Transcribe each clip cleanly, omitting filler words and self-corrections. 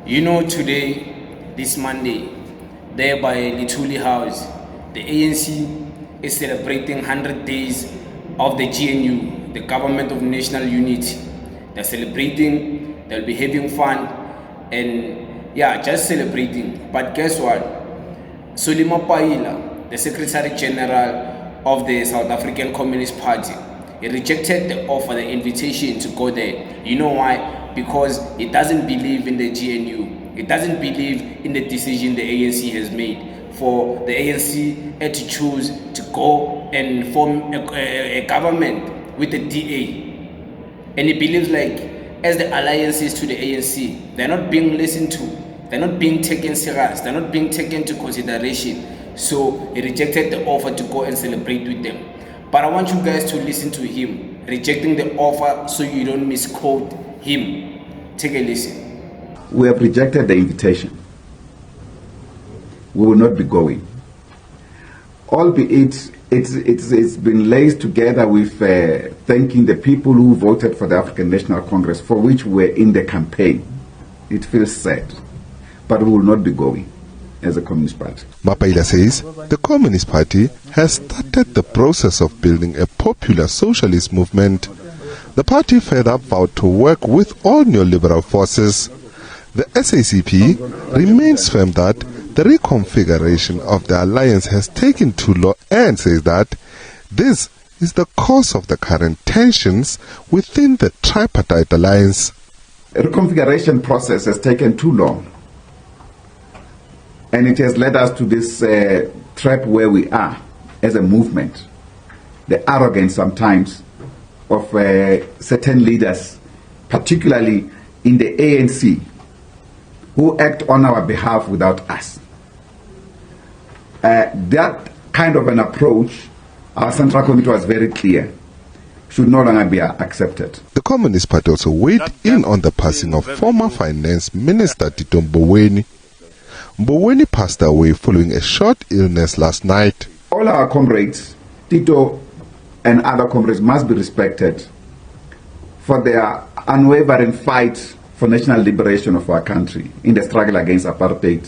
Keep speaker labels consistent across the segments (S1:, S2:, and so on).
S1: You know, today, this Monday, there by Lituli House, the ANC is celebrating 100 days of the GNU, the Government of National Unity. They're celebrating, they'll be having fun, and yeah, just celebrating. But guess what? Mapaila, the Secretary General of the South African Communist Party, he rejected the offer, the invitation to go there. You know why? Because it doesn't believe in the GNU. It doesn't believe in the decision the ANC has made for the ANC to choose to go and form a government with the DA. And it believes like as the alliances to the ANC, they're not being listened to. They're not being taken serious. They're not being taken into consideration. So he rejected the offer to go and celebrate with them. But I want you guys to listen to him, rejecting the offer so you don't misquote him. Take a listen.
S2: We have rejected the invitation. We will not be going. Albeit it's been laced together with thanking the people who voted for the African National Congress, for which we're in the campaign. It feels sad, but we will not be going as a Communist Party.
S3: Mapaila says the Communist Party has started the process of building a popular socialist movement. The party further vowed to work with all neoliberal forces. The SACP remains firm that the reconfiguration of the alliance has taken too long and says that this is the cause of the current tensions within the tripartite alliance.
S2: The reconfiguration process has taken too long, and it has led us to this trap where we are as a movement. The arrogance sometimes of certain leaders, particularly in the ANC, who act on our behalf without us. That kind of an approach, our Central Committee was very clear, should no longer be accepted.
S3: The Communist Party also weighed in on the passing of former Finance Minister Tito Mboweni. Mboweni passed away following a short illness last night.
S2: All our comrades, Tito and other comrades, must be respected for their unwavering fight for national liberation of our country in the struggle against apartheid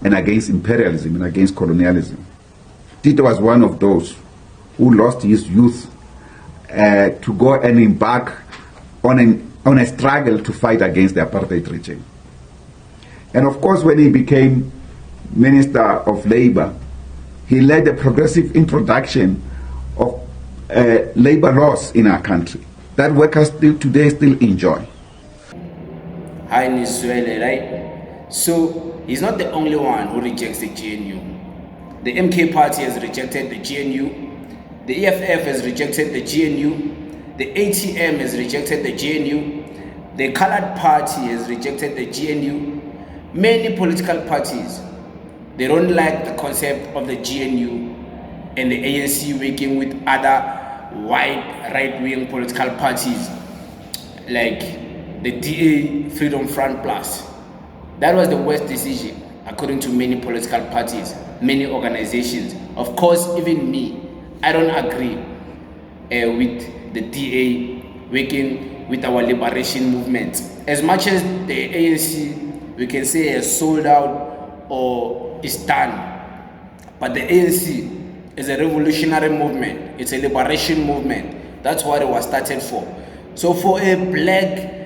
S2: and against imperialism and against colonialism. Tito was one of those who lost his youth to go and embark on a struggle to fight against the apartheid regime. And of course, when he became Minister of Labor, he led the progressive introduction of labor laws in our country that workers today still enjoy.
S1: Hi, Niswele, right? So he's not the only one who rejects the GNU. The MK party has rejected the GNU. The EFF has rejected the GNU. The ATM has rejected the GNU. The Colored Party has rejected the GNU. Many political parties, they don't like the concept of the GNU and the ANC working with other white right-wing political parties like the DA Freedom Front Plus. That was the worst decision according to many political parties, many organizations. Of course, even me, I don't agree with the DA working with our liberation movement. As much as the ANC, we can say, has sold out or is done, but the ANC is a revolutionary movement. It's a liberation movement. That's what it was started for. So for a black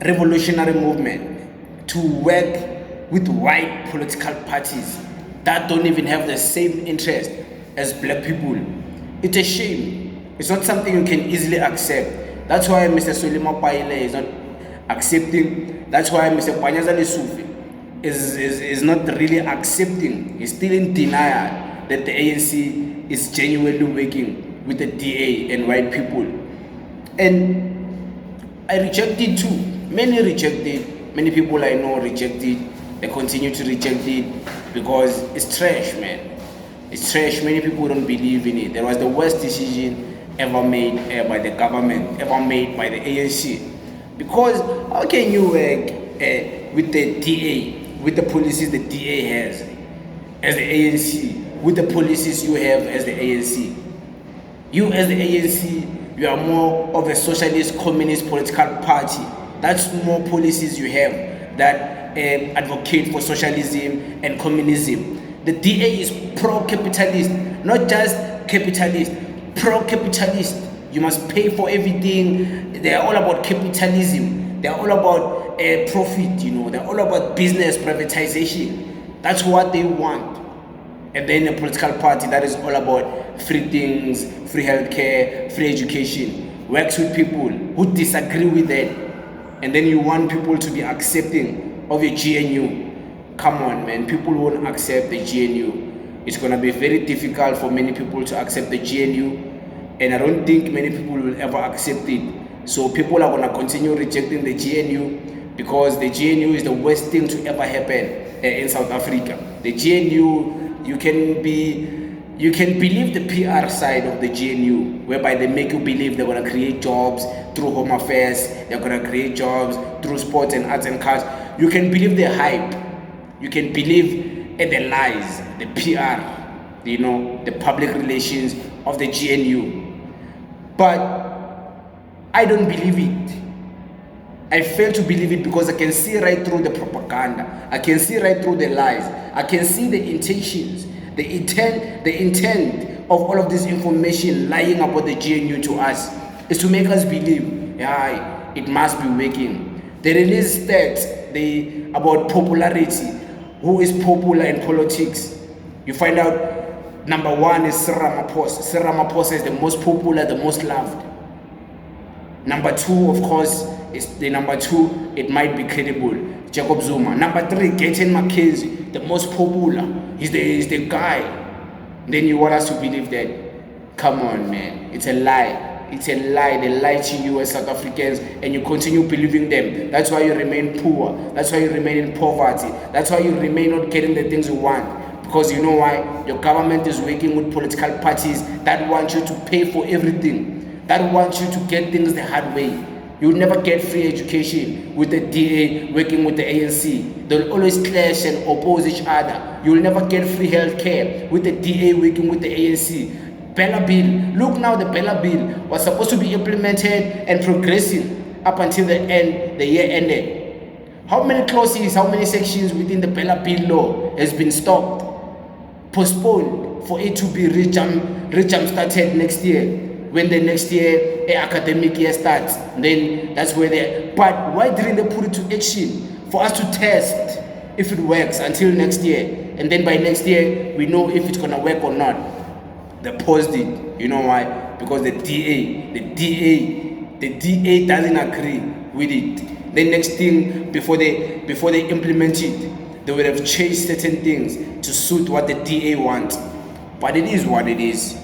S1: revolutionary movement to work with white political parties that don't even have the same interest as black people, it's a shame. It's not something you can easily accept. That's why Mr. Mapaila is not accepting. That's why Mr. Panyaza Lesufi is not really accepting. He's still in denial that the ANC is genuinely working with the DA and white people. And I reject it too. Many reject it. Many people I know reject it. They continue to reject it because it's trash, man. It's trash. Many people don't believe in it. That was the worst decision ever made by the government, ever made by the ANC. Because how can you work with the DA, with the policies the DA has as the ANC, with the policies you have as the ANC? You as the ANC, you are more of a socialist communist political party. That's more policies you have that advocate for socialism and communism. The DA is pro-capitalist, not just capitalist, pro-capitalist. You must pay for everything. They are all about capitalism. They are all about profit, They're all about business privatization. That's what they want. And then a political party that is all about free things, free healthcare, free education, works with people who disagree with that. And then you want people to be accepting of your GNU. Come on, man. People won't accept the GNU. It's going to be very difficult for many people to accept the GNU. And I don't think many people will ever accept it. So people are going to continue rejecting the GNU because the GNU is the worst thing to ever happen in South Africa. The GNU, you can believe the PR side of the GNU, whereby they make you believe they're going to create jobs through home affairs, they're going to create jobs through sports and arts and culture. You can believe the hype. You can believe in the lies, the PR, the public relations of the GNU. But I don't believe it. I fail to believe it because I can see right through the propaganda. I can see right through the lies. I can see the intentions, the intent of all of this information lying about the GNU to us is to make us believe, yeah, it must be working. They release stats about popularity, who is popular in politics. You find out number one is Ramaphosa. Ramaphosa is the most popular, the most loved. Number two, of course, it might be credible, Jacob Zuma. Number three, Gaten Mackenzie, the most popular. He's the guy. Then you want us to believe that? Come on, man. It's a lie. It's a lie. They lie to you as South Africans and you continue believing them. That's why you remain poor. That's why you remain in poverty. That's why you remain not getting the things you want. Because you know why? Your government is working with political parties that want you to pay for everything. That want you to get things the hard way. You'll never get free education with the DA working with the ANC. They'll always clash and oppose each other. You'll never get free healthcare with the DA working with the ANC. Bella Bill. Look now, the Bella Bill was supposed to be implemented and progressing up until the year ended. How many clauses, how many sections within the Bella Bill law has been stopped, postponed for it to be re-jump-started next year? When the next year, academic year starts, then that's where but why didn't they put it to action for us to test if it works until next year? And then by next year, we know if it's gonna work or not. They paused it. You know why? Because the DA doesn't agree with it. The next thing, before they implement it, they would have changed certain things to suit what the DA wants. But it is what it is.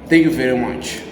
S1: Thank you very much.